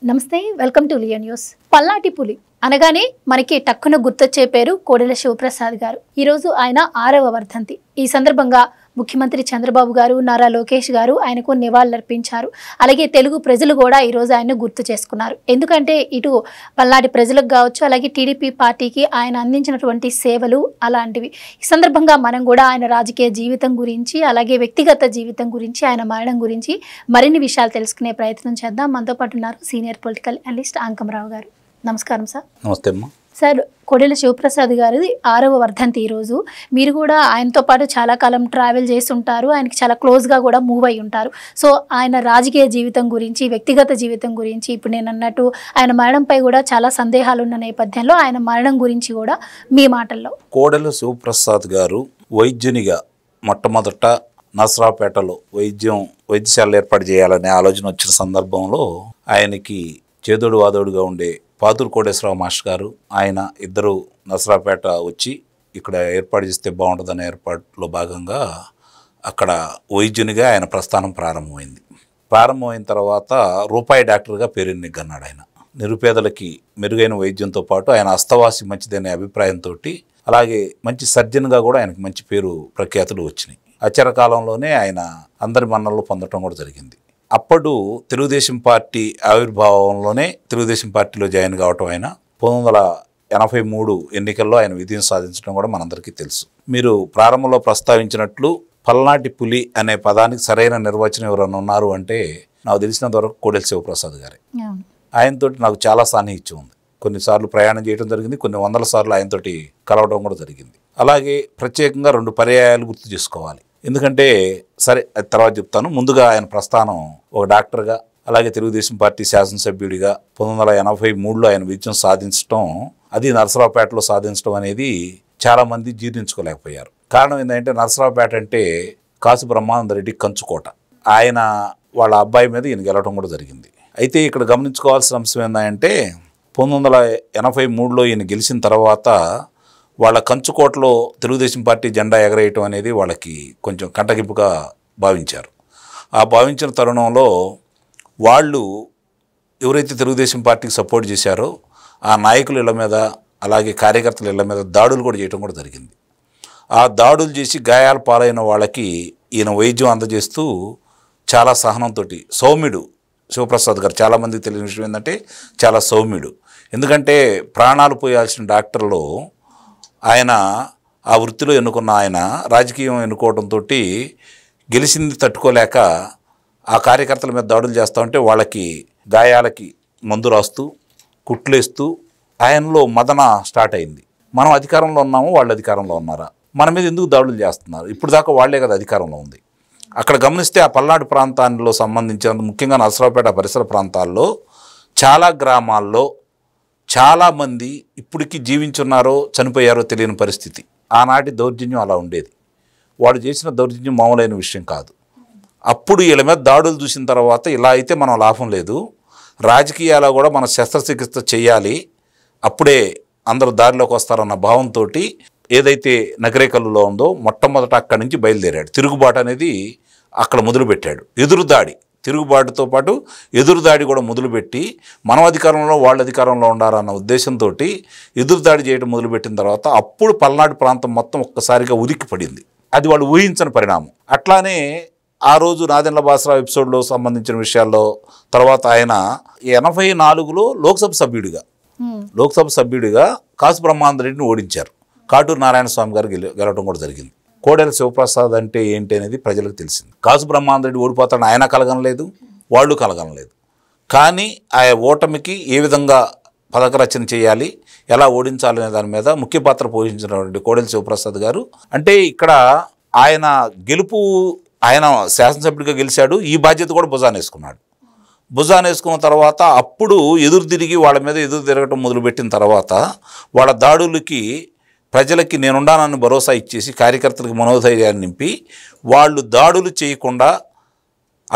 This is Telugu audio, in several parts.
నమస్తే వెల్కమ్ టు లియో న్యూస్. పల్నాటి పులి అనగానే మనకి టక్కున గుర్తొచ్చే పేరు కోడెల శివప్రసాద్ గారు. ఈరోజు ఆయన 6వ వర్ధంతి. ఈ సందర్భంగా ముఖ్యమంత్రి చంద్రబాబు గారు, నారా లోకేష్ గారు ఆయనకు నివాళులర్పించారు. అలాగే తెలుగు ప్రజలు కూడా ఈరోజు ఆయన గుర్తు చేసుకున్నారు. ఎందుకంటే ఇటు పల్నాటి ప్రజలకు కావచ్చు, అలాగే టీడీపీ పార్టీకి ఆయన అందించినటువంటి సేవలు అలాంటివి. ఈ సందర్భంగా మనం కూడా ఆయన రాజకీయ జీవితం గురించి, అలాగే వ్యక్తిగత జీవితం గురించి, ఆయన మరణం గురించి మరిన్ని విషయాలు తెలుసుకునే ప్రయత్నం చేద్దాం. మనతో పాటు ఉన్నారు సీనియర్ పొలిటికల్ అనలిస్ట్ అంకమరావు గారు. నమస్కారం సార్. నమస్తే అమ్మా. సార్, కోడెల శివప్రసాద్ గారిది 6వ వర్ధంతి ఈరోజు. మీరు కూడా ఆయనతో పాటు చాలా కాలం ట్రావెల్ చేసి ఉంటారు, ఆయనకి చాలా క్లోజ్గా కూడా మూవ్ అయి ఉంటారు. సో ఆయన రాజకీయ జీవితం గురించి, వ్యక్తిగత జీవితం గురించి, ఇప్పుడు నేను అన్నట్టు ఆయన మరణంపై కూడా చాలా సందేహాలు ఉన్న నేపథ్యంలో ఆయన మరణం గురించి కూడా మీ మాటల్లో. కోడెల శివప్రసాద్ గారు వైద్యునిగా మొట్టమొదట నసరాపేటలో వైద్యశాల ఏర్పాటు చేయాలనే ఆలోచన వచ్చిన సందర్భంలో ఆయనకి చేదోడు వాదోడుగా ఉండే పాతూరు కోటేశ్వరరావు మాస్టర్ గారు, ఆయన ఇద్దరు నసరాపేట వచ్చి ఇక్కడ ఏర్పాటు చేస్తే బాగుంటుందనే ఏర్పాటులో భాగంగా అక్కడ వైద్యునిగా ఆయన ప్రస్థానం ప్రారంభమైన తర్వాత రూపాయి డాక్టర్గా పేరెన్నికన్నాడు. ఆయన నిరుపేదలకి మెరుగైన వైద్యంతో పాటు ఆయన అస్తవాసి మంచిదనే అభిప్రాయంతో, అలాగే మంచి సర్జన్గా కూడా ఆయనకు మంచి పేరు ప్రఖ్యాతులు వచ్చినాయి. అచర కాలంలోనే ఆయన అందరి మన్ననలు పొందడం కూడా జరిగింది. అప్పుడు తెలుగుదేశం పార్టీ ఆవిర్భావంలోనే తెలుగుదేశం పార్టీలో జాయిన్ కావటం, ఆయన 1983 ఎన్నికల్లో ఆయన విజయం సాధించడం కూడా మనందరికీ తెలుసు. మీరు ప్రారంభంలో ప్రస్తావించినట్లు పల్నాటి పులి అనే పదానికి సరైన నిర్వచనం ఎవరైనా ఉన్నారు అంటే నాకు తెలిసినంత వరకు కోడెల శివప్రసాద్ గారే. ఆయనతో నాకు చాలా సాన్నిహిత్యం ఉంది. కొన్నిసార్లు ప్రయాణం చేయడం జరిగింది, కొన్ని వందల సార్లు ఆయనతోటి కలవడం కూడా జరిగింది. అలాగే ప్రత్యేకంగా 2 పర్యాయాలు గుర్తు చేసుకోవాలి. ఎందుకంటే సరే అది తర్వాత చెప్తాను. ముందుగా ఆయన ప్రస్థానం ఒక డాక్టర్గా, అలాగే తెలుగుదేశం పార్టీ శాసనసభ్యుడిగా 1983లో ఆయన విజయం సాధించడం, అది నరసరావుపేటలో సాధించడం అనేది చాలామంది జీర్ణించుకోలేకపోయారు. కారణం ఏంటంటే నరసరావుపేట అంటే కాసు బ్రహ్మానందరెడ్డి కంచుకోట. ఆయన వాళ్ళ అబ్బాయి మీద ఈయన గెలవడం కూడా జరిగింది. అయితే ఇక్కడ గమనించుకోవాల్సిన అంశం ఏంటంటే 1983లో ఈయన గెలిచిన తర్వాత వాళ్ళ కంచుకోటలో తెలుగుదేశం పార్టీ జెండా ఎగరేయటం అనేది వాళ్ళకి కొంచెం కంటగింపుగా భావించారు. ఆ భావించిన తరుణంలో వాళ్ళు ఎవరైతే తెలుగుదేశం పార్టీకి సపోర్ట్ చేశారో ఆ నాయకుల ఇళ్ల మీద, అలాగే కార్యకర్తల ఇళ్ల మీద దాడులు కూడా చేయడం కూడా జరిగింది. ఆ దాడులు చేసి గాయాల పాలైన వాళ్ళకి ఈయన వైద్యం అందజేస్తూ చాలా సహనంతో, సౌమ్యుడు శివప్రసాద్ గారు. చాలామందికి తెలియని విషయం ఏంటంటే చాలా సౌమ్యుడు. ఎందుకంటే ప్రాణాలు పోయాల్సిన డాక్టర్లో ఆయన ఆ వృత్తిలో ఎన్నుకున్న ఆయన రాజకీయం ఎన్నుకోవడంతో గెలిచింది తట్టుకోలేక ఆ కార్యకర్తల మీద దాడులు చేస్తూ ఉంటే వాళ్ళకి గాయాలకి మందు రాస్తూ కుట్లేస్తూ ఆయనలో మదన స్టార్ట్ అయింది. మనం అధికారంలో ఉన్నాము, వాళ్ళు అధికారంలో ఉన్నారా, మన మీద ఎందుకు దాడులు చేస్తున్నారు, ఇప్పుడు దాకా వాళ్లే కదా అధికారంలో ఉంది. అక్కడ గమనిస్తే ఆ పల్నాడు ప్రాంతాల్లో సంబంధించిన ముఖ్యంగా నరసరావుపేట పరిసర ప్రాంతాల్లో చాలా గ్రామాల్లో చాలామంది ఇప్పటికీ జీవించున్నారో చనిపోయారో తెలియని పరిస్థితి. ఆనాటి దౌర్జన్యం అలా ఉండేది. వాడు చేసిన దౌర్జన్యం మామూలైన విషయం కాదు. అప్పుడు వీళ్ళ మీద దాడులు చూసిన తర్వాత ఇలా అయితే మనం లాభం లేదు, రాజకీయాల్లో కూడా మన శస్త్రచికిత్స చేయాలి, అప్పుడే అందరూ దారిలోకి వస్తారన్న భావంతో ఏదైతే నగరేకల్లులో ఉందో మొట్టమొదట అక్కడి నుంచి బయలుదేరాడు. తిరుగుబాటు అనేది అక్కడ మొదలుపెట్టాడు. తిరుగుబాటుతో పాటు ఎదురుదాడి కూడా మొదలుపెట్టి మనం అధికారంలో వాళ్ళు అధికారంలో ఉండాలన్న ఉద్దేశంతో ఎదురుదాడి చేయడం మొదలుపెట్టిన తర్వాత అప్పుడు పల్నాడు ప్రాంతం మొత్తం ఒక్కసారిగా ఉలిక్కి పడింది. అది వాళ్ళు ఊహించని పరిణామం. అట్లానే ఆ రోజు నాదెండ్ల భాస్కరరావు ఎపిసోడ్లో సంబంధించిన విషయాల్లో తర్వాత ఆయన 84లో లోక్సభ సభ్యుడిగా కాసు బ్రహ్మానందరెడ్డిని ఓడించారు. కాటూరు నారాయణ స్వామి గారు గెలవడం కూడా జరిగింది. కోడెల శివప్రసాద్ అంటే ఏంటి అనేది ప్రజలకు తెలిసింది. కాసు బ్రహ్మానందరెడ్డి ఓడిపోతాడని ఆయన కలగనలేదు, వాళ్ళు కలగనలేదు. కానీ ఆ ఓటమికి ఏ విధంగా పథక రచన చేయాలి, ఎలా ఓడించాలనే దాని మీద ముఖ్య పాత్ర పోషించినటువంటి కోడెల శివప్రసాద్ గారు. అంటే ఇక్కడ ఆయన గెలుపు, ఆయన శాసనసభ్యుడిగా గెలిచాడు, ఈ బాధ్యత కూడా భుజాన వేసుకున్న తర్వాత అప్పుడు ఎదురు తిరగటం మొదలుపెట్టిన తర్వాత వాళ్ళ దాడులకి ప్రజలకి నేనుండానని భరోసా ఇచ్చేసి కార్యకర్తలకు మనోధైర్యాన్ని నింపి వాళ్ళు దాడులు చేయకుండా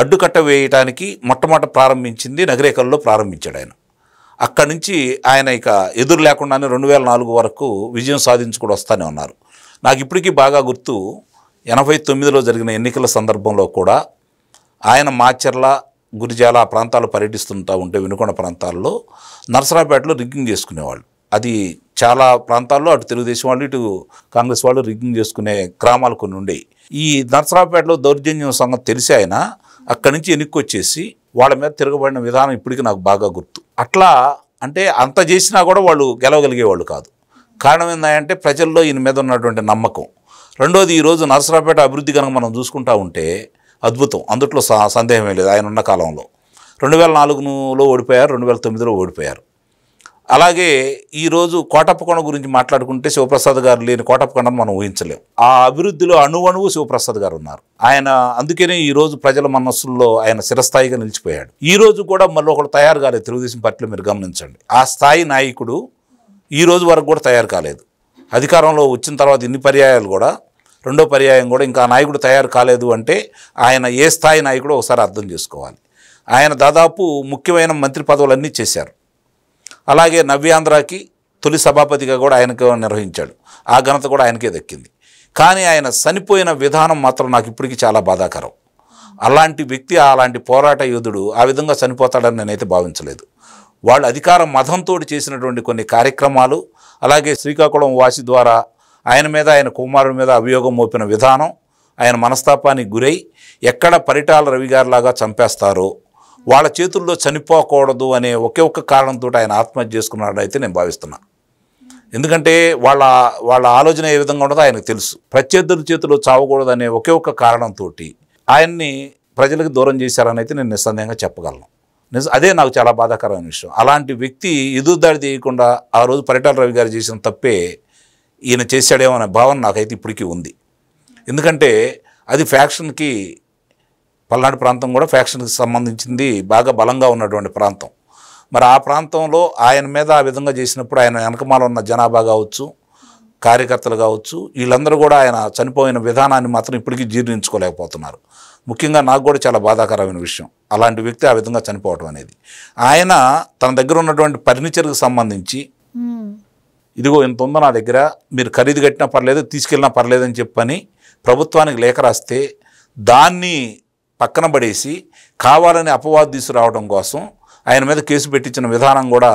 అడ్డుకట్ట వేయటానికి మొట్టమొదట ప్రారంభించింది నగరేకల్లో ప్రారంభించాడు ఆయన. అక్కడి నుంచి ఆయన ఇక ఎదురు లేకుండానే 2004 వరకు విజయం సాధించుకుని వస్తూనే ఉన్నారు. నాకు ఇప్పటికీ బాగా గుర్తు 89లో జరిగిన ఎన్నికల సందర్భంలో కూడా ఆయన మాచర్ల గురిజాల ఆ ప్రాంతాలు పర్యటిస్తుంటూ ఉంటే వినుకొండ ప్రాంతాల్లో నరసరావుపేటలో రిగ్గింగ్ చేసుకునేవాళ్ళు. అది చాలా ప్రాంతాల్లో అటు తెలుగుదేశం వాళ్ళు ఇటు కాంగ్రెస్ వాళ్ళు రిగ్గింగ్ చేసుకునే గ్రామాలు కొన్ని ఉండేవి. ఈ నరసరావుపేటలో దౌర్జన్యం సంగతి తెలిసి ఆయన అక్కడి నుంచి ఎన్నికొచ్చేసి వాళ్ళ మీద తిరగబడిన విధానం ఇప్పటికీ నాకు బాగా గుర్తు. అట్లా అంటే అంత చేసినా కూడా వాళ్ళు గెలవగలిగేవాళ్ళు కాదు. కారణం ఏంటంటే ప్రజల్లో ఈయన మీద ఉన్నటువంటి నమ్మకం. రెండోది, ఈరోజు నరసరావుపేట అభివృద్ధి కనుక మనం చూసుకుంటా ఉంటే అద్భుతం, అందుట్లో సందేహమే లేదు. ఆయన ఉన్న కాలంలో 2004లో ఓడిపోయారు, 2009లో ఓడిపోయారు. అలాగే ఈరోజు కోటప్పకొండ గురించి మాట్లాడుకుంటే శివప్రసాద్ గారు లేని కోటప్పకొండను మనం ఊహించలేం. ఆ అభివృద్ధిలో అణువణువు శివప్రసాద్ గారు ఉన్నారు. ఆయన అందుకనే ఈరోజు ప్రజల మనస్సుల్లో ఆయన చిరస్థాయిగా నిలిచిపోయాడు. ఈరోజు కూడా మళ్ళీ ఒకడు తయారు కాలేదు తెలుగుదేశం పార్టీలో, మీరు గమనించండి. ఆ స్థాయి నాయకుడు ఈ రోజు వరకు కూడా తయారు కాలేదు. అధికారంలో వచ్చిన తర్వాత ఇన్ని పర్యాయాలు కూడా, రెండో పర్యాయం కూడా ఇంకా ఆ నాయకుడు తయారు కాలేదు అంటే ఆయన ఏ స్థాయి నాయకుడో ఒకసారి అర్థం చేసుకోవాలి. ఆయన దాదాపు ముఖ్యమైన మంత్రి పదవులన్నీ చేశారు. అలాగే నవ్యాంధ్రకి తొలి సభాపతిగా కూడా ఆయనకు నిర్వహించాడు. ఆ ఘనత కూడా ఆయనకే దక్కింది. కానీ ఆయన చనిపోయిన విధానం మాత్రం నాకు ఇప్పటికీ చాలా బాధాకరం. అలాంటి వ్యక్తి, అలాంటి పోరాట యోధుడు ఆ విధంగా చనిపోతాడని నేనైతే భావించలేదు. వాళ్ళు అధికార మదంతో చేసినటువంటి కొన్ని కార్యక్రమాలు, అలాగే శ్రీకాకుళం వాసి ద్వారా ఆయన మీద ఆయన కుమారుడి మీద అభియోగం మోపిన విధానం, ఆయన మనస్తాపానికి గురై ఎక్కడ పరిటాల రవి గారిలాగా చంపేస్తారో వాళ్ళ చేతుల్లో చనిపోకూడదు అనే ఒకే ఒక్క కారణంతో ఆయన ఆత్మహత్య చేసుకున్నాడు అయితే నేను భావిస్తున్నా. ఎందుకంటే వాళ్ళ ఆలోచన ఏ విధంగా ఉండదో ఆయనకు తెలుసు. ప్రత్యర్థుల చేతుల్లో చావకూడదు అనే ఒకే ఒక్క కారణంతో ఆయన్ని ప్రజలకు దూరం చేశారని అయితే నేను నిస్సందేహంగా చెప్పగలను. అదే నాకు చాలా బాధాకరమైన విషయం. అలాంటి వ్యక్తి ఎదురుదాడి చేయకుండా ఆ రోజు పరిటాల రవి గారు చేసిన తప్పే ఈయన చేశాడేమో అనే భావన నాకైతే ఇప్పటికీ ఉంది. ఎందుకంటే అది ఫ్యాక్షన్కి, పల్నాడు ప్రాంతం కూడా ఫ్యాక్షన్కి సంబంధించింది బాగా బలంగా ఉన్నటువంటి ప్రాంతం. మరి ఆ ప్రాంతంలో ఆయన మీద ఆ విధంగా చేసినప్పుడు ఆయన వెనకమాల ఉన్న జనాభా కావచ్చు, కార్యకర్తలు కావచ్చు, వీళ్ళందరూ కూడా ఆయన చనిపోయిన విధానాన్ని మాత్రం ఇప్పటికీ జీర్ణించుకోలేకపోతున్నారు. ముఖ్యంగా నాకు కూడా చాలా బాధాకరమైన విషయం అలాంటి వ్యక్తి ఆ విధంగా చనిపోవడం అనేది. ఆయన తన దగ్గర ఉన్నటువంటి ఫర్నిచర్కి సంబంధించి ఇదిగో ఇంత ఉందో నా దగ్గర, మీరు ఖరీదు కట్టినా పర్లేదు, తీసుకెళ్ళినా పర్లేదు అని చెప్పని ప్రభుత్వానికి లేఖ రాస్తే దాన్ని పక్కన పడేసి కావాలని అపవాదు తీసుకురావడం కోసం ఆయన మీద కేసు పెట్టించిన విధానం కూడా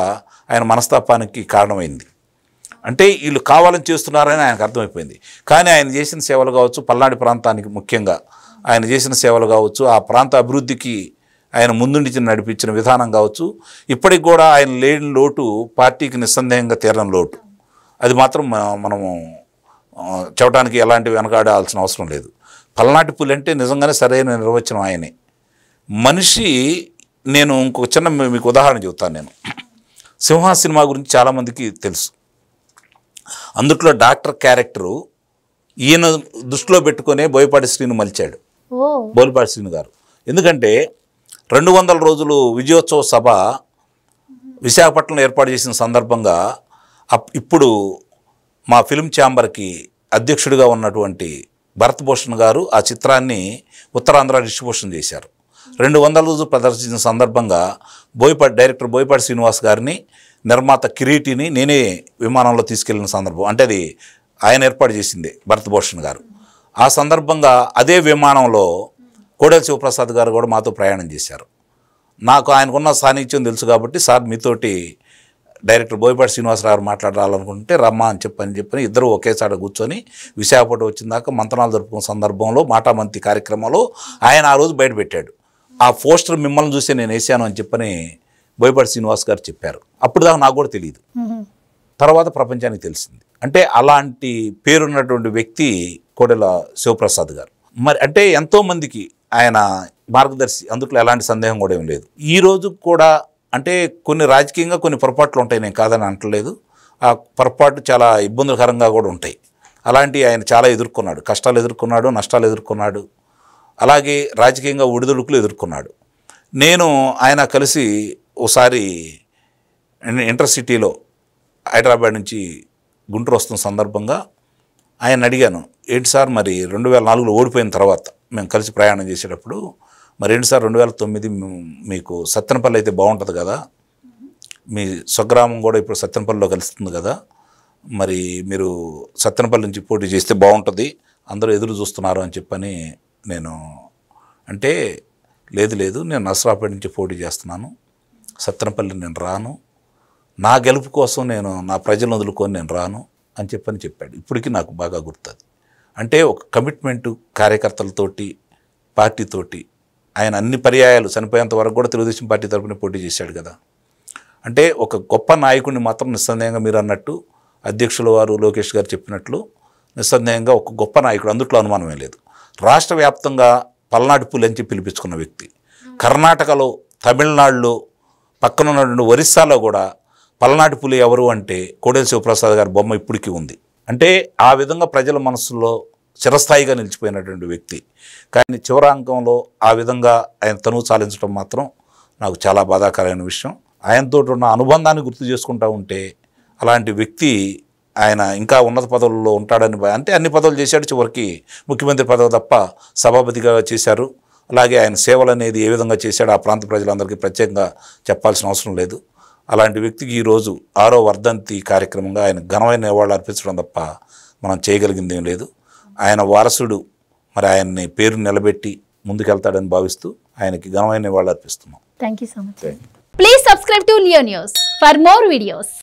ఆయన మనస్తాపానికి కారణమైంది. అంటే వీళ్ళు కావాలని చేస్తున్నారని ఆయనకు అర్థమైపోయింది. కానీ ఆయన చేసిన సేవలు కావచ్చు, పల్నాడు ప్రాంతానికి ముఖ్యంగా ఆయన చేసిన సేవలు కావచ్చు, ఆ ప్రాంత అభివృద్ధికి ఆయన ముందుండి నడిపించిన విధానం కావచ్చు, ఇప్పటికి కూడా ఆయన లేని లోటు పార్టీకి నిస్సందేహంగా తీరని లోటు. అది మాత్రం మనము చెప్పడానికి ఎలాంటి వెనకాడాల్సిన అవసరం లేదు. పల్నాటి పులి అంటే నిజంగానే సరైన నిర్వచనం ఆయనే. మనిషి, నేను ఇంకొక చిన్న మీకు ఉదాహరణ చెబుతాను. నేను సింహ సినిమా గురించి చాలామందికి తెలుసు. అందుట్లో డాక్టర్ క్యారెక్టరు ఈయన దృష్టిలో పెట్టుకునే బోయపాటి శ్రీను మలిచాడు, బోయపాటి శ్రీను గారు. ఎందుకంటే 200 రోజులు విజయోత్సవ సభ విశాఖపట్నంలో ఏర్పాటు చేసిన సందర్భంగా ఇప్పుడు మా ఫిల్మ్ ఛాంబర్కి అధ్యక్షుడిగా ఉన్నటువంటి భరత్ భూషణ్ గారు ఆ చిత్రాన్ని ఉత్తరాంధ్ర డిస్ట్రిబ్యూషన్ చేశారు. 200 రోజులు ప్రదర్శించిన సందర్భంగా డైరెక్టర్ బోయపాటి శ్రీనివాస్ గారిని, నిర్మాత కిరీటిని నేనే విమానంలో తీసుకెళ్లిన సందర్భం. అంటే అది ఆయన ఏర్పాటు చేసింది భరత్ భూషణ్ గారు. ఆ సందర్భంగా అదే విమానంలో కోడెల శివప్రసాద్ గారు కూడా మాతో ప్రయాణం చేశారు. నాకు ఆయనకున్న సాన్నిధ్యం తెలుసు కాబట్టి, సార్ మీతోటి డైరెక్టర్ బోయపాటి శ్రీనివాసరావు గారు మాట్లాడాలనుకుంటే రమ్మా అని చెప్పని ఇద్దరు ఒకేసారి కూర్చొని విశాఖపట్నం వచ్చిందాక మంతనాలు జరుపుకున్న సందర్భంలో మాటామంతి కార్యక్రమంలో ఆయన ఆ రోజు బయటపెట్టాడు. ఆ పోస్టర్ మిమ్మల్ని చూసి నేను వేసాను అని చెప్పని బోయపాటి శ్రీనివాస్ గారు చెప్పారు. అప్పుడు దాకా నాకు కూడా తెలియదు, తర్వాత ప్రపంచానికి తెలిసింది. అంటే అలాంటి పేరున్నటువంటి వ్యక్తి కోడెల శివప్రసాద్ గారు. మరి అంటే ఎంతోమందికి ఆయన మార్గదర్శి, అందుట్లో ఎలాంటి సందేహం కూడా ఏం లేదు. ఈ రోజు కూడా అంటే కొన్ని రాజకీయంగా కొన్ని పొరపాట్లు ఉంటాయి, నేను కాదని అంటలేదు. ఆ పొరపాటు చాలా ఇబ్బందికరంగా కూడా ఉంటాయి. అలాంటి ఆయన చాలా ఎదుర్కొన్నాడు, కష్టాలు ఎదుర్కొన్నాడు, నష్టాలు ఎదుర్కొన్నాడు, అలాగే రాజకీయంగా ఒడిదుడుకులు ఎదుర్కొన్నాడు. నేను ఆయన కలిసి ఓసారి ఇంటర్సిటీలో హైదరాబాద్ నుంచి గుంటూరు వస్తున్న సందర్భంగా ఆయన అడిగాను, ఏంటి సార్ మరి 2004లో ఓడిపోయిన తర్వాత మేము కలిసి ప్రయాణం చేసేటప్పుడు, మరి ఏంటి సార్ 2009 మీకు సత్తెనపల్లి అయితే బాగుంటుంది కదా, మీ స్వగ్రామం కూడా ఇప్పుడు సత్తెనపల్లిలో కలుస్తుంది కదా, మరి మీరు సత్తెనపల్లి నుంచి పోటీ చేస్తే బాగుంటుంది, అందరూ ఎదురు చూస్తున్నారు అని చెప్పని నేను అంటే, లేదు నేను నసరాపేట నుంచి పోటీ చేస్తున్నాను, సత్తెనపల్లి నేను రాను, నా గెలుపు కోసం నేను నా ప్రజలను వదులుకొని నేను రాను అని చెప్పాడు. ఇప్పటికీ నాకు బాగా గుర్తుంది. అంటే ఒక కమిట్మెంటు కార్యకర్తలతోటి, పార్టీతోటి ఆయన అన్ని పర్యాయాలు చనిపోయేంత వరకు కూడా తెలుగుదేశం పార్టీ తరపున పోటీ చేశాడు కదా. అంటే ఒక గొప్ప నాయకుడిని మాత్రం నిస్సందేహంగా మీరు అన్నట్టు అధ్యక్షుల వారు లోకేష్ గారు చెప్పినట్లు నిస్సందేహంగా ఒక గొప్ప నాయకుడు, అందుట్లో అనుమానమే లేదు. రాష్ట్ర వ్యాప్తంగా పల్నాటి పులి అని పిలిపించుకున్న వ్యక్తి, కర్ణాటకలో, తమిళనాడులో, పక్కనున్నటువంటి ఒరిస్సాలో కూడా పల్నాటి పులి ఎవరు అంటే కోడెల శివప్రసాద్ గారి బొమ్మ ఇప్పటికీ ఉంది. అంటే ఆ విధంగా ప్రజల మనసులో చిరస్థాయిగా నిలిచిపోయినటువంటి వ్యక్తి. కానీ చివరాంకంలో ఆ విధంగా ఆయన తనువు చాలించడం మాత్రం నాకు చాలా బాధాకరమైన విషయం. ఆయనతో ఉన్న అనుబంధాన్ని గుర్తు చేసుకుంటూ ఉంటే అలాంటి వ్యక్తి ఆయన ఇంకా ఉన్నత పదవుల్లో ఉంటాడని, అంటే అన్ని పదవులు చేశాడు, చివరికి ముఖ్యమంత్రి పదవి తప్ప సభాపతిగా చేశారు. అలాగే ఆయన సేవలు అనేది ఏ విధంగా చేశాడో ఆ ప్రాంత ప్రజలందరికీ ప్రత్యేకంగా చెప్పాల్సిన అవసరం లేదు. అలాంటి వ్యక్తికి ఈరోజు 6వ వర్ధంతి కార్యక్రమంగా ఆయన ఘనమైన నివాళులు అర్పించడం తప్ప మనం చేయగలిగింది ఏం లేదు. ఆయన వారసుడు మరి ఆయన్ని పేరు నిలబెట్టి ముందుకెళ్తాడని భావిస్తూ ఆయనకి ఘనమైన నివాళులు అర్పిస్తున్నాం. Thank you so much. Please subscribe to Leo news for more videos.